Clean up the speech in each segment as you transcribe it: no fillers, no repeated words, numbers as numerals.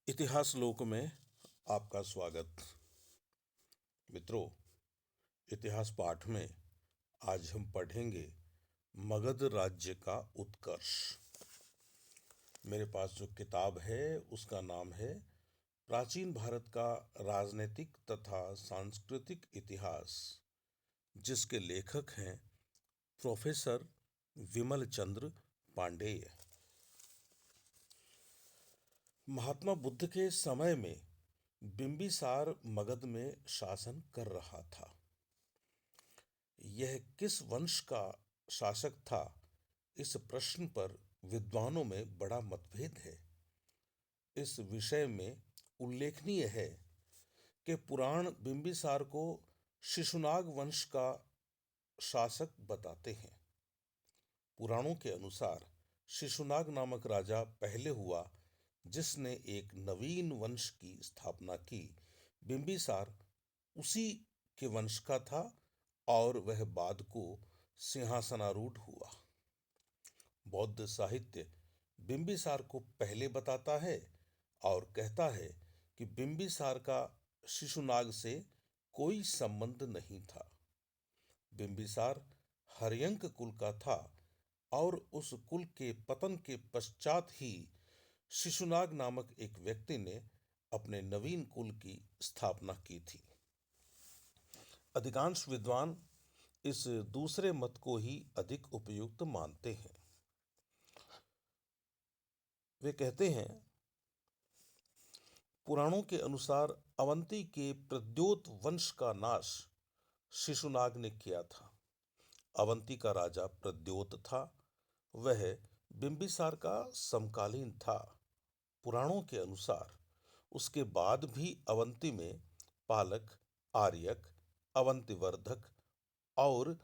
इतिहास लोक में आपका स्वागत। मित्रों, इतिहास पाठ में आज हम पढ़ेंगे मगध राज्य का उत्कर्ष। मेरे पास जो किताब है उसका नाम है प्राचीन भारत का राजनीतिक तथा सांस्कृतिक इतिहास, जिसके लेखक हैं प्रोफेसर विमल चंद्र पांडेय। महात्मा बुद्ध के समय में बिंबिसार मगध में शासन कर रहा था। यह किस वंश का शासक था, इस प्रश्न पर विद्वानों में बड़ा मतभेद है। इस विषय में उल्लेखनीय है कि पुराण बिंबिसार को शिशुनाग वंश का शासक बताते हैं। पुराणों के अनुसार शिशुनाग नामक राजा पहले हुआ, जिसने एक नवीन वंश की स्थापना की। बिंबिसार उसी के वंश का था और वह बाद को सिंहासनारूढ़ हुआ। बौद्ध साहित्य बिंबिसार को पहले बताता है और कहता है कि बिंबिसार का शिशुनाग से कोई संबंध नहीं था। बिंबिसार हर्यंक कुल का था और उस कुल के पतन के पश्चात ही शिशुनाग नामक एक व्यक्ति ने अपने नवीन कुल की स्थापना की थी। अधिकांश विद्वान इस दूसरे मत को ही अधिक उपयुक्त मानते हैं। वे कहते हैं, पुराणों के अनुसार अवंती के प्रद्योत वंश का नाश शिशुनाग ने किया था। अवंती का राजा प्रद्योत था। वह बिंबिसार का समकालीन था। पुराणों के अनुसार उसके बाद भी अवंती में पालक, आर्यक, अवंतिवर्धक और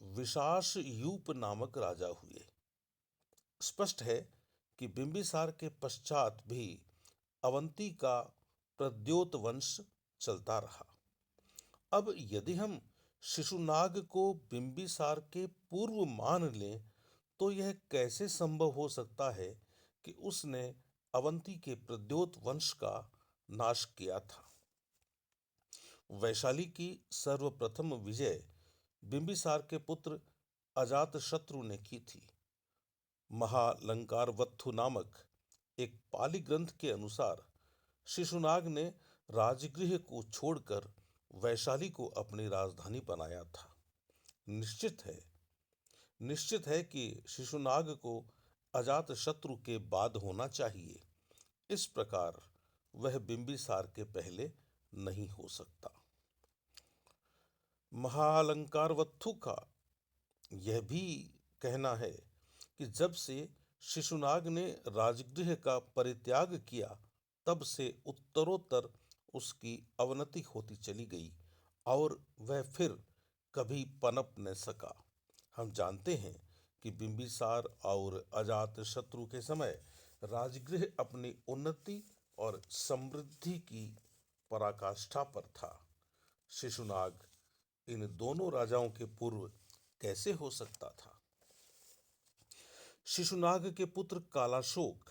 विशासयूप नामक राजा हुए। स्पष्ट है कि बिंबिसार के पश्चात भी अवंती का प्रद्योत वंश चलता रहा। अब यदि हम शिशुनाग को बिंबिसार के पूर्व मान लें, तो यह कैसे संभव हो सकता है कि उसने अवंती के प्रद्योत वंश का नाश किया था। वैशाली की सर्वप्रथम विजय बिंबिसार के पुत्र अजातशत्रु ने की थी। महालंकारवत्थु नामक एक पाली ग्रंथ के अनुसार शिशुनाग ने राजगृह को छोड़कर वैशाली को अपनी राजधानी बनाया था। निश्चित है कि शिशुनाग को अजातशत्रु के बाद होना चाहिए। इस प्रकार वह बिंबिसार के पहले नहीं हो सकता। महालंकारवत्थु का यह भी कहना है कि जब से शिशुनाग ने राजगृह का परित्याग किया, तब से उत्तरोत्तर उसकी अवनति होती चली गई और वह फिर कभी पनप न सका। हम जानते हैं कि बिंबिसार और अजातशत्रु के समय राजगृह अपनी उन्नति और समृद्धि की पराकाष्ठा पर था। शिशुनाग इन दोनों राजाओं के पूर्व कैसे हो सकता था? शिशुनाग के पुत्र कालाशोक,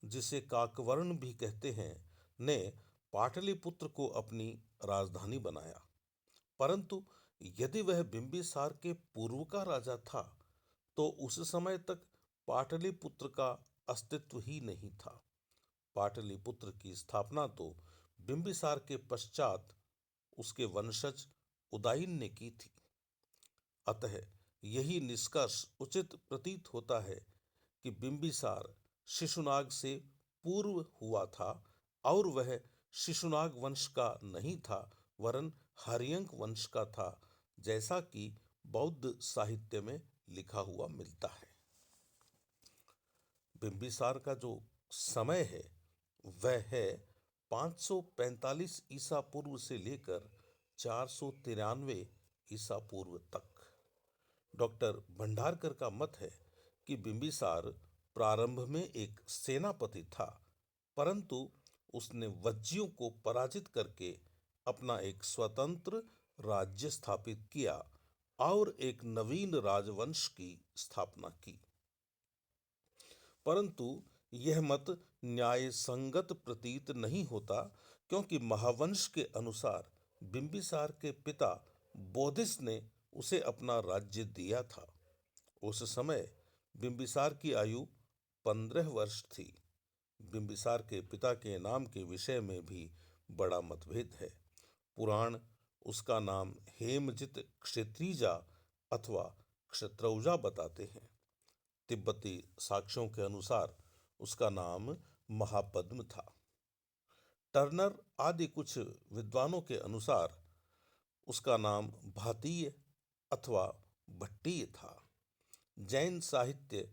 जिसे काकवर्ण भी कहते हैं, ने पाटलिपुत्र को अपनी राजधानी बनाया। परंतु यदि वह बिंबिसार के पूर्व का राजा था, तो उस समय तक पाटलिपुत्र का अस्तित्व ही नहीं था। पाटलिपुत्र की स्थापना तो बिंबिसार के पश्चात उसके वंशज उदयन ने की थी। अतः यही निष्कर्ष उचित प्रतीत होता है कि बिंबिसार शिशुनाग से पूर्व हुआ था और वह शिशुनाग वंश का नहीं था, वरन हर्यंक वंश का था, जैसा कि बौद्ध साहित्य में लिखा हुआ मिलता है। बिंबिसार का जो समय है वह है 545 ईसा पूर्व से लेकर 493 ईसा पूर्व तक। डॉक्टर भंडारकर का मत है कि बिंबिसार प्रारंभ में एक सेनापति था, परंतु उसने वज्जियों को पराजित करके अपना एक स्वतंत्र राज्य स्थापित किया और एक नवीन राजवंश की स्थापना की। परंतु यह मत न्याय संगत प्रतीत नहीं होता, क्योंकि महावंश के अनुसार बिंबिसार के पिता बोधिस ने उसे अपना राज्य दिया था। उस समय बिंबिसार की आयु 15 वर्ष थी। बिंबिसार के पिता के नाम के विषय में भी बड़ा मतभेद है। पुराण उसका नाम हेमजित क्षत्रिजा अथवा क्षत्रौजा बताते हैं। तिब्बती साक्ष्यों के अनुसार उसका नाम महापद्म था। टर्नर आदि कुछ विद्वानों के अनुसार उसका नाम भातीय अथवा भट्टीय था। जैन साहित्य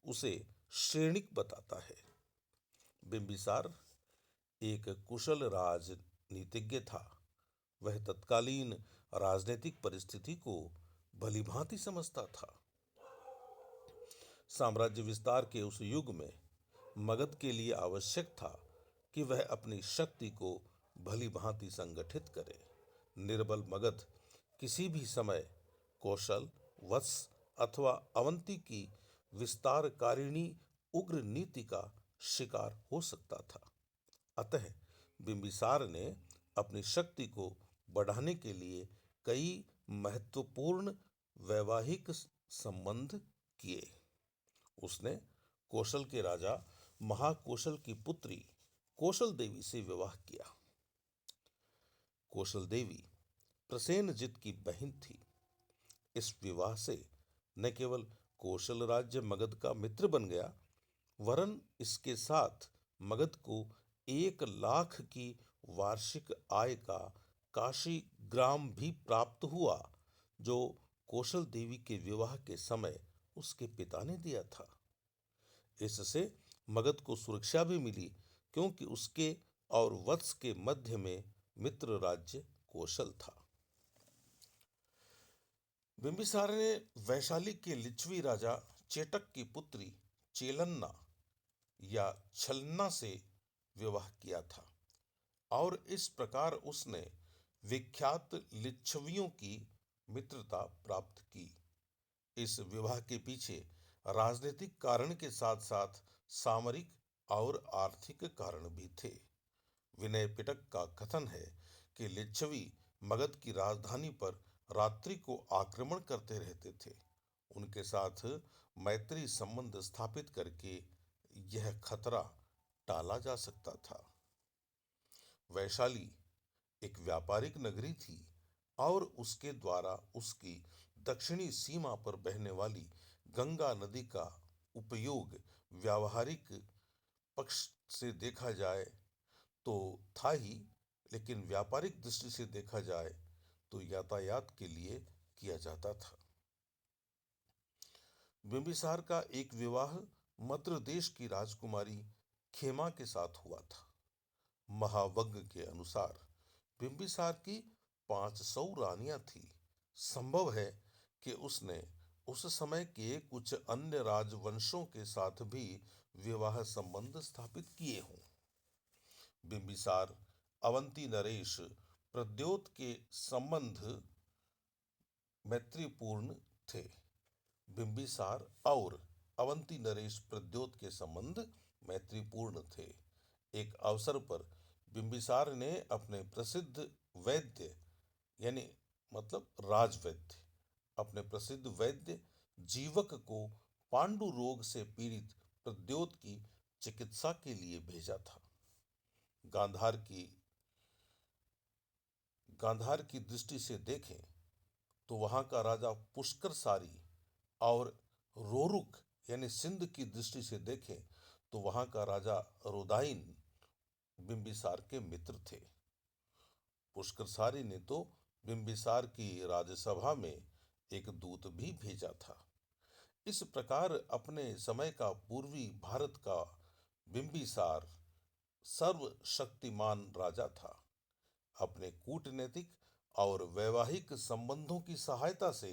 उसे श्रेणिक बताता है। बिंबिसार एक कुशल राजनीतिज्ञ था। वह तत्कालीन राजनीतिक परिस्थिति को भलीभांति समझता था। साम्राज्य विस्तार के उस युग में मगध के लिए आवश्यक था कि वह अपनी शक्ति को भलीभांति संगठित करे। निर्बल मगध किसी भी समय कौशल, वत्स अथवा अवंती की विस्तारकारिणी उग्र नीति का शिकार हो सकता था। अतः बिंबिसार ने अपनी शक्ति को बढ़ाने के लिए कई महत्वपूर्ण वैवाहिक संबंध किए। उसने कौशल के राजा महाकौशल की पुत्री कौशल देवी से विवाह किया। कौशल देवी प्रसेनजित की बहन थी। इस विवाह से न केवल कौशल राज्य मगध का मित्र बन गया, वरन इसके साथ मगध को 1 लाख की वार्षिक आय का काशी ग्राम भी प्राप्त हुआ, जो कौशल देवी के विवाह के समय उसके पिता ने दिया था। इससे मगध को सुरक्षा भी मिली, क्योंकि उसके और वत्स के मध्य में मित्र राज्य कौशल था। बिंबिसार ने वैशाली के लिच्छवी राजा चेटक की पुत्री चेलन्ना या छलना से विवाह किया था, और इस प्रकार उसने विख्यात लिच्छवियों की मित्रता प्राप्त की। इस विवाह के पीछे राजनीतिक कारण के साथ साथ सामरिक और आर्थिक कारण भी थे। विनय पिटक का कथन है कि लिच्छवी मगध की राजधानी पर रात्रि को आक्रमण करते रहते थे। उनके साथ मैत्री संबंध स्थापित करके यह खतरा टाला जा सकता था। वैशाली एक व्यापारिक नगरी थी, और उसके द्वारा उसकी दक्षिणी सीमा पर बहने वाली गंगा नदी का उपयोग व्यावहारिक पक्ष से देखा जाए तो था ही, लेकिन व्यापारिक दृष्टि से देखा जाए तो यातायात के लिए किया जाता था। बिंबिसार का एक विवाह मद्र देश की राजकुमारी खेमा के साथ हुआ था। महावग्ग के अनुसार बिंबिसार की 500 रानियां थी। संभव है कि उसने उस समय के कुछ अन्य राजवंशों के साथ भी विवाह संबंध स्थापित किए हों। बिंबिसार अवंती नरेश प्रद्योत के संबंध मैत्रीपूर्ण थे। बिंबिसार और अवंती नरेश प्रद्योत के संबंध मैत्रीपूर्ण थे। एक अवसर पर बिंबिसार ने अपने प्रसिद्ध वैद्य यानी मतलब राजवैद्य अपने प्रसिद्ध वैद्य जीवक को पांडु रोग से पीड़ित प्रद्योत की चिकित्सा के लिए भेजा था। गांधार की दृष्टि से देखें तो वहां का राजा पुष्कर सारी, और रोरुक यानी सिंध की दृष्टि से देखें तो वहां का राजा रोदाइन बिंबिसार के मित्र थे। पुष्कर सारी ने तो बिंबिसार की राज्यसभा में एक दूत भी भेजा था। इस प्रकार अपने समय का पूर्वी भारत का बिंबिसार सर्वशक्तिमान राजा था। अपने कूटनीतिक और वैवाहिक संबंधों की सहायता से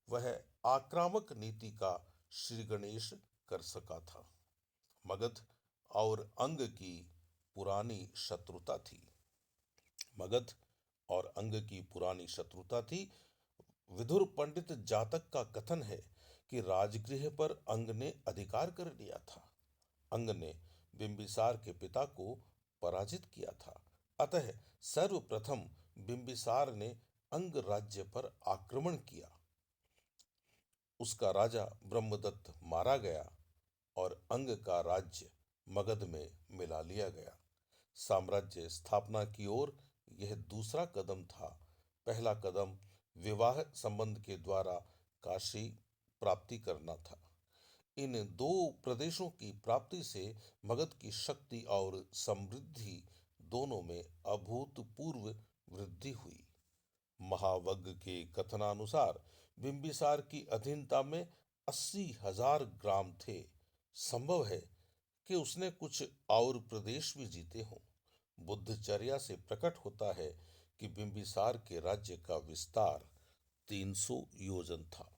वह आक्रामक नीति का श्री गणेश कर सका था। मगध और अंग की पुरानी शत्रुता थी। मगध और अंग की पुरानी शत्रुता थी। विदुर पंडित जातक का कथन है कि राजगृह पर अंग ने अधिकार कर लिया था। अंग ने बिंबिसार के पिता को पराजित किया था। अतः सर्वप्रथम बिंबिसार ने अंग राज्य पर आक्रमण किया। उसका राजा ब्रह्मदत्त मारा गया और अंग का राज्य मगध में मिला लिया गया। साम्राज्य स्थापना की ओर यह दूसरा कदम था। पहला कदम विवाह संबंध के द्वारा काशी प्राप्ति करना था। इन दो प्रदेशों की प्राप्ति से मगध की शक्ति और समृद्धि दोनों में अभूतपूर्व वृद्धि हुई। महावग्ग के कथनानुसार बिंबिसार की अधीनता में 80,000 ग्राम थे। संभव है कि उसने कुछ और प्रदेश भी जीते हों। बुद्धचर्या से प्रकट होता है कि बिंबिसार के राज्य का विस्तार 300 योजन था।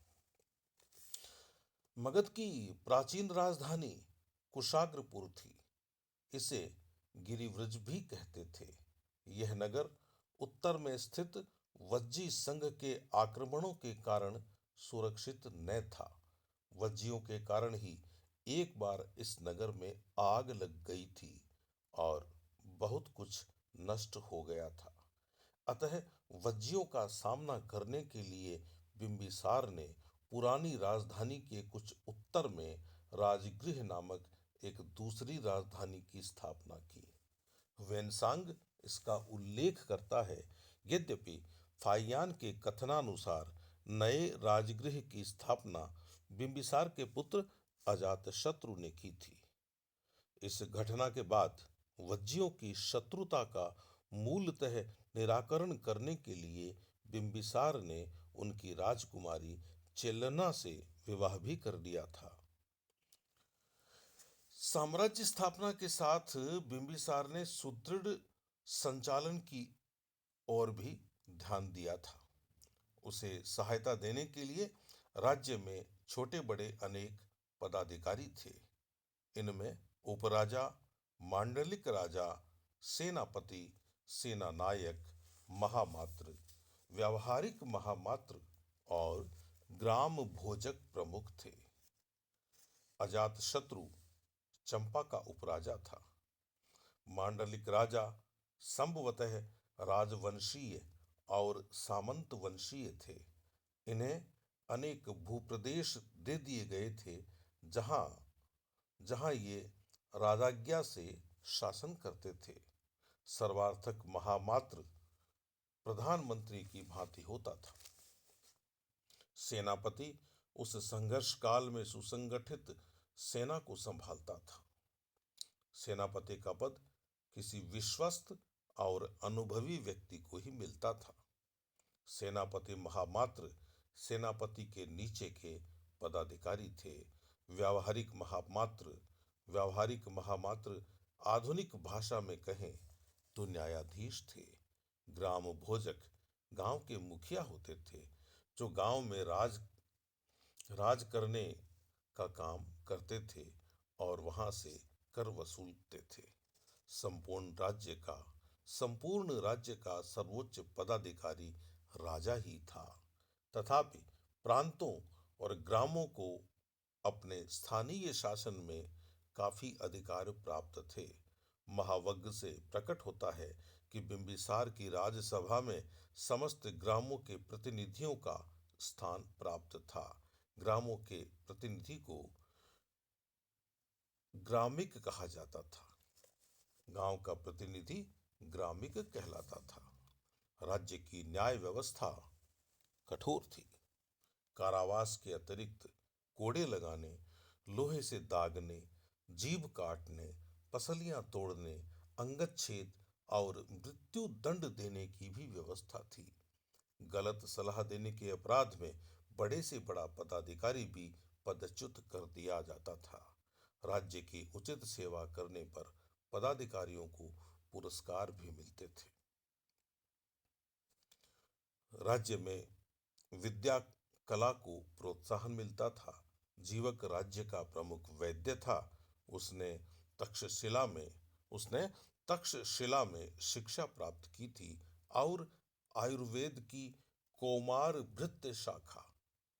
मगध की प्राचीन राजधानी कुशाग्रपुर थी। इसे गिरिव्रज भी कहते थे। यह नगर उत्तर में स्थित वज्जी संघ के आक्रमणों के कारण सुरक्षित न था। वज्जियों के कारण ही एक बार इस नगर में आग लग गई थी और बहुत कुछ नष्ट हो गया था। अतः वज्जियों का सामना करने के लिए बिंबिसार ने पुरानी राजधानी के कुछ उत्तर में राजगृह नामक एक दूसरी राजधानी की स्थापना की। वेनसांग इसका उल्लेख करता है। यद्यपि फाहियान के कथनानुसार नए राजगृह की स्थापना बिंबिसार के पुत्र अजातशत्रु ने की थी। इस घटना के बाद वज्जियों की शत्रुता का मूलतः निराकरण करने के लिए बिंबिसार ने उनकी राजकुमारी चेलना से विवाह भी कर दिया था। साम्राज्य स्थापना के साथ बिंबिसार ने सुदृढ़ संचालन की ओर भी ध्यान दिया था। उसे सहायता देने के लिए राज्य में छोटे बड़े अनेक पदाधिकारी थे। इनमें उपराजा, मांडलिक राजा, सेनापति, सेना नायक, महामात्र, व्यावहारिक महामात्र और ग्राम भोजक प्रमुख थे। अजातशत्रु चंपा का उपराजा था। मांडलिक राजा संभवतः राजवंशीय और सामंत वंशीय थे। इन्हें अनेक भूप्रदेश दे दिए गए थे जहां जहां ये राजाज्ञा से शासन करते थे। सर्वार्थक महामात्र प्रधानमंत्री की भांति होता था। सेनापति उस संघर्ष काल में सुसंगठित सेना को संभालता था। सेनापति का पद किसी विश्वस्त और अनुभवी व्यक्ति को ही मिलता था। सेनापति महामात्र सेनापति के नीचे के पदाधिकारी थे। व्यावहारिक महामात्र आधुनिक भाषा में कहें तो न्यायाधीश थे। ग्राम भोजक गांव के मुखिया होते थे, जो गांव में राज करने का काम करते थे और वहां से कर वसूलते थे। संपूर्ण राज्य का सर्वोच्च पदाधिकारी राजा ही था। तथापि प्रांतों और ग्रामों को अपने स्थानीय शासन में काफी अधिकार प्राप्त थे। महावग्ग से प्रकट होता है कि बिंबिसार की राजसभा में समस्त ग्रामों के प्रतिनिधियों का स्थान प्राप्त था। ग्रामों के प्रतिनिधि को ग्रामिक कहा जाता था। गांव का प्रतिनिधि ग्रामिक कहलाता था। राज्य की न्याय व्यवस्था कठोर थी। कारावास के अतिरिक्त कोड़े लगाने, लोहे से दागने, जीभ काटने, पसलियां तोड़ने, अंगच्छेद और मृत्यु दंड देने की भी व्यवस्था थी। गलत सलाह देने के अपराध में बड़े से बड़ा पदाधिकारी भी पदच्युत कर दिया जाता था। राज्य की उचित सेवा करने पर पदाधिकारियों को पुरस्कार भी मिलते थे। राज्य में विद्या कला को प्रोत्साहन मिलता था। जीवक राज्य का प्रमुख वैद्य था। उसने उसने तक्षशिला में शिक्षा प्राप्त की थी और आयुर्वेद की कौमार भृत्य शाखा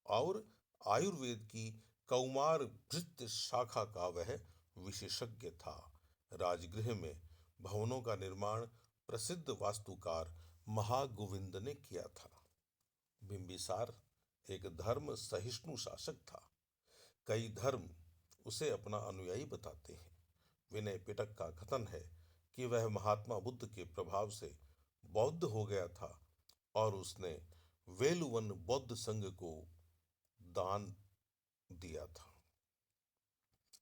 और आयुर्वेद की कौमार भृत्य शाखा का वह विशेषज्ञ था। राजगृह में भवनों का निर्माण प्रसिद्ध वास्तुकार महागोविंद ने किया था। बिंबिसार एक धर्म सहिष्णु शासक था। कई धर्म उसे अपना अनुयायी बताते हैं। विनय पिटक का कथन है कि वह महात्मा बुद्ध के प्रभाव से बौद्ध हो गया था और उसने वेलुवन बौद्ध संघ को दान दिया था।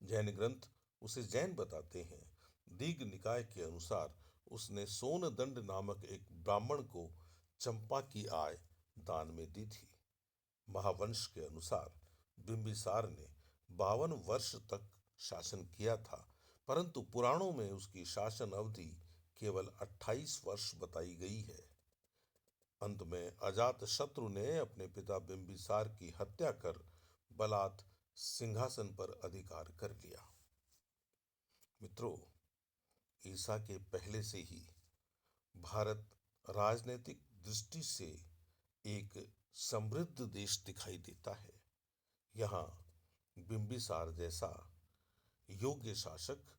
जैन ग्रंथ उसे जैन बताते हैं। दीघ निकाय के अनुसार उसने सोनदंड नामक एक ब्राह्मण को चंपा की आय दान में दी थी। महावंश के अनुसार बिंबिसार ने 52 वर्ष तक शासन किया था, परंतु पुराणों में उसकी शासन अवधि केवल 28 वर्ष बताई गई है। अंत में अजात शत्रु ने अपने पिता बिंबिसार की हत्या कर बलात् सिंहासन पर अधिकार कर लिया। मित्रों, ईसा के पहले से ही भारत राजनीतिक दृष्टि से एक समृद्ध देश दिखाई देता है। यहाँ बिंबिसार जैसा योग्य शासक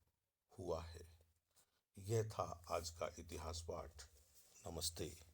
हुआ है। यह था आज का इतिहास पाठ। नमस्ते।